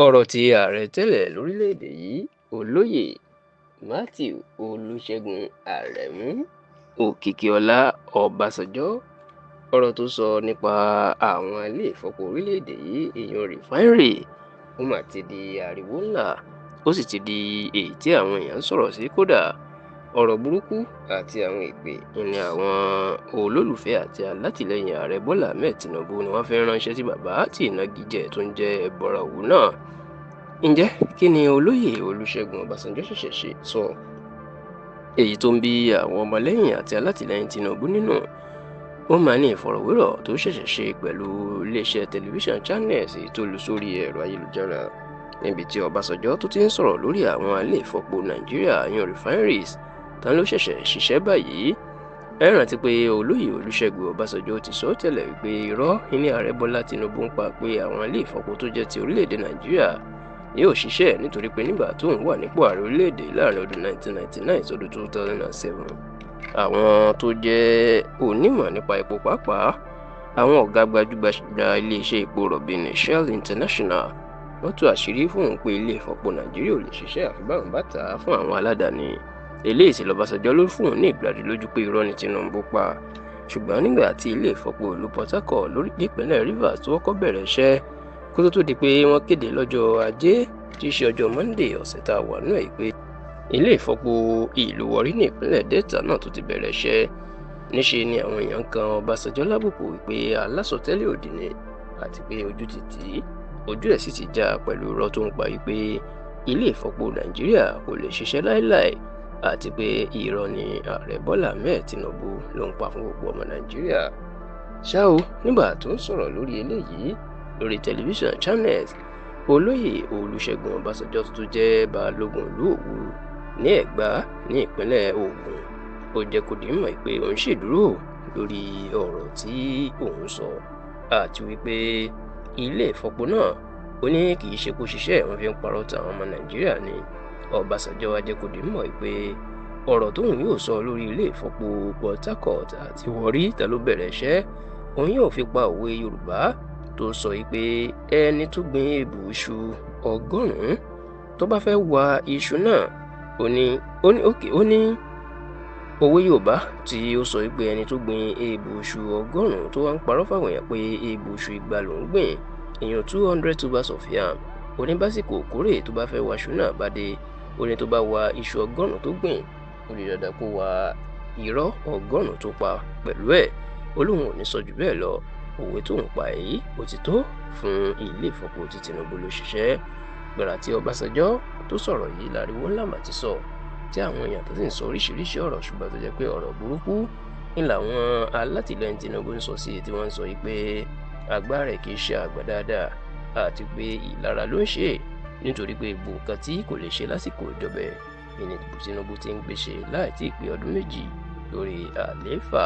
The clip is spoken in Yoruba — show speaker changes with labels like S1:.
S1: ọ̀rọ̀ tí ààrẹ tẹ́lẹ̀ lórílẹ̀‐èdè yìí olóyè matthew olùṣègùn àrẹ̀mú òkìkíọlá ọbásanjọ́ ọ̀rọ̀ tó sọ nípa àwọn ilé ìfọpo orílẹ̀‐èdè yìí èèyàn rìfáínárì ó mà ti di ariwo ńlá ó sì ti di èyí tí àwọn èèyàn ń sọ̀rọ̀ sí. Kódà ọ̀rọ̀ burúkú àti àwọn èpè ni àwọn olólùfẹ́ àti alátìlẹyìn ààrẹ Bọ́lá Ahmed Tinubu ni wọ́n fi ránṣẹ́ sí bàbá tí ìnagijẹ tó ń jẹ́ ẹbọra òwú náà. Ǹjẹ́ kí ni olóyè Olúṣẹ́gun Ọbásanjọ́ ṣẹ̀ṣẹ̀ ṣe sọ èyí tó ń bí àwọn ọmọlẹ́yìn àti alátìlẹyìn Tinubu nínú? Wọ́n máa ní ìfọ̀rọ̀wérọ̀ tó ṣẹ̀ṣẹ̀ ṣe pẹ̀lú iléeṣẹ́ tẹlifíṣàn Channels tó lu sórí ẹ̀rọ ayélujára níbi tí Ọbásanjọ́ tó ti ń sọ̀rọ̀ lórí àwọn ilé ìfọpo Nàìjíríà yan refineries tán ló ṣẹ̀ṣẹ̀ ṣiṣẹ́ báyìí. Ẹ rántí pé olóyè Olúṣẹ́gun Ọbásanjọ́ ti sọ tẹ́lẹ̀ wípé irọ́ ní ààrẹ Bọ́lá Tinubu ń pa pé àwọn ilé ìfọpo tó jẹ́ ti orílẹ̀-èdè Nàìjíríà yóò ṣiṣẹ́ nítorí pé nígbà tóun wà nípò ààrẹ orílẹ̀-èdè láàrin ọdún 1999 sọdún 2007 àwọn tó jẹ́ onímọ̀ nípa epo pàápàá àwọn ọ̀gá gbajúgbajà iléeṣẹ́ epo rọ̀bì ní Shell International wọ́n tú àṣírí fún òun pé ilé ìfọpo Nàìjíríà ò lè ṣiṣẹ́ àfi báwọn bá tà á fún àwọn aládàáni. Eléyìí sì lọ́básanjọ́ ló fún òun ní ìgbàdúlójú pé irọ́ ni Tinubu pa. Ṣùgbọ́n nígbà tí ilé ìfọpo ìlú Port Harcourt lórí ìpínlẹ̀ Rivers tó kọ́kọ́ bẹ̀rẹ̀ iṣẹ́ kó tó di pé wọ́n kéde lọ́jọ́ Ajé tí í ṣe ọjọ́ Monday ọ̀sẹ̀ tá a wà nínú ẹ̀ pé ilé ìfọpo ìlú Warri ní ìpínlẹ̀ Delta náà tó ti bẹ̀rẹ̀ iṣẹ́. Níṣe ni àwọn èèyàn kan Ọbásanjọ́ lábùkù wípé alásọtẹ́lẹ̀ òdì ni àti pé ojú ti tì í ojú ẹ̀ sì ti já pẹ̀lú irọ́ tó ń pa wípé ilé ìfọpo Nàìjíríà kò lè ṣiṣẹ́ láéláé àti pé irọ́ ni ààrẹ Bọ́lá Ahmed Tinubu ló ń pa fún gbogbo ọmọ Nàìjíríà. Ṣá o, nígbà tó ń sọ̀rọ̀ lórí eléyìí lórí tẹlifíṣàn Channels, olóyè Olúṣẹ́gun Ọbásanjọ́ tó jẹ́ balógun ìlú Òwu ní Ẹ̀gbá ní ìpínlẹ̀ Ògùn ó jẹ́ kó di mọ̀ pé òun ṣèdúró lórí ọ̀rọ̀ tí òun sọ àti wípé ilé ìfọpo náà ó ní kì í ṣe kó ṣiṣẹ́ wọn fi ń parọ́ tàwọn ọmọ Nàìjíríà ni. Ọbásanjọ́ wá jẹ́ kó di mọ̀ pé ọ̀rọ̀ tóun yóò sọ lórí ilé ìfọpo Port Harcourt àti Warri tá ló bẹ̀rẹ̀ iṣẹ́ òun yóò fi pa òwe Yorùbá tó sọ pé ẹni tó gbin ebù iṣu 100 tó bá fẹ́ wa iṣu náà ó ní òwe Yorùbá tí ó sọ pé ẹni tó gbin ebù iṣu 100 tó wá ń parọ́ fáwọn èèyàn pé ebù iṣu 200 ló ń gbìn èèyàn 200 tubers of yam oníbásíkò kórè tó bá fẹ́ wa iṣu náà bá dé ó ní tó bá wa iṣu 100 tó gbìn ó lè dandan kó wa irọ́ 100 tó pa pẹ̀lú ẹ̀ ó lóun ò ní sọ jù bẹ́ẹ̀ lọ. Òwe tó ń pa èyí ó ti tó fún ilé ìfọpo tí Tinubu ló ṣiṣẹ́. Gbàrà tí Ọbásanjọ́ tó sọ̀rọ̀ yìí láriwo ńlá mà ti sọ tí àwọn èèyàn tó sì ń sọ oríṣiríṣi ọ̀rọ̀ ṣùgbọ́n tó jẹ́ pé ọ̀rọ̀ burúkú ní làwọn alátìlẹyìn Tinubu ń sọ sí tí wọ́n ń sọ pé agbára rẹ̀ kì í ṣe àgbà dáadáa àti pé ìlara ló ń ṣe nítorí pé gbogbo nǹkan tí kò lè ṣe lásìkò ìjọba ìní Tinubu ti ń gbéṣe láì tí ì pé ọdún 2 lórí àlééfà.